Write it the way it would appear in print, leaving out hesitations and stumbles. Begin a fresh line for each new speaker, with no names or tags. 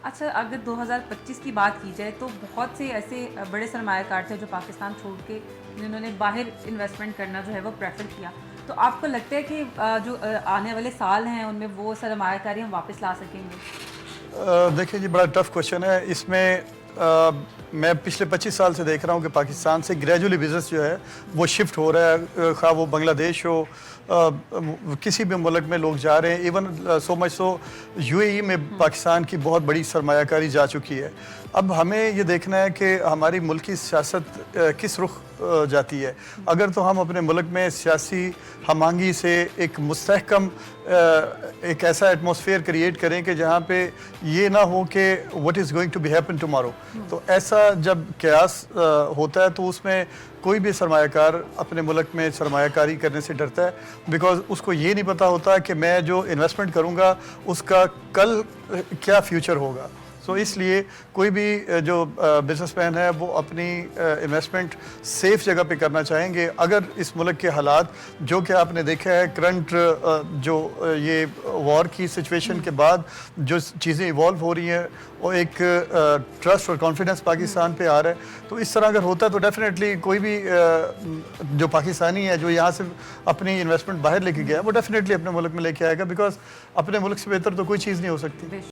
अच्छा, अगर 2025 की बात की जाए तो बहुत से ऐसे बड़े सरमायाकार थे जो पाकिस्तान छोड़ के जिन्होंने बाहर इन्वेस्टमेंट करना जो है वो प्रेफर किया। तो आपको लगता है कि जो आने वाले साल हैं उनमें वो सरमायाकारी हम वापस ला सकेंगे?
देखिए जी, बड़ा टफ क्वेश्चन है इसमें। मैं पिछले 25 साल से देख रहा हूँ कि पाकिस्तान से ग्रेजुअली बिजनेस जो है वो शिफ्ट हो रहा है, खा वो बांग्लादेश हो, किसी भी मुल्क में लोग जा रहे हैं। Even so much so UAE में पाकिस्तान की बहुत बड़ी सरमायाकारी जा चुकी है। अब हमें ये देखना है कि हमारी मुल्क की सियासत किस रुख जाती है। अगर तो हम अपने मुल्क में सियासी हम-आहंगी से एक मुस्तहकम एक ऐसा एटमॉस्फेयर क्रिएट करें कि जहाँ पे ये ना हो कि what is going to be happen tomorrow. तो ऐसा जब कयास होता है तो उसमें कोई भी सरमायाकार अपने मुल्क में सरमायाकारी करने से डरता है, बिकॉज उसको ये नहीं पता होता कि मैं जो इन्वेस्टमेंट करूँगा उसका कल क्या फ्यूचर होगा। सो इसलिए कोई भी जो बिजनेसमैन है वो अपनी इन्वेस्टमेंट सेफ जगह पे करना चाहेंगे। अगर इस मुल्क के हालात जो कि आपने देखा है करंट जो ये वॉर की सिचुएशन के बाद जो चीज़ें इवॉल्व हो रही हैं, वो एक ट्रस्ट और कॉन्फिडेंस पाकिस्तान पे आ रहा है। तो इस तरह अगर होता है तो डेफिनेटली कोई भी जो पाकिस्तानी है जो यहाँ से अपनी इन्वेस्टमेंट बाहर लेके गया है वो डेफिनेटली अपने मुल्क में लेके आएगा, बिकॉज अपने मुल्क से बेहतर तो कोई चीज़ नहीं हो सकती।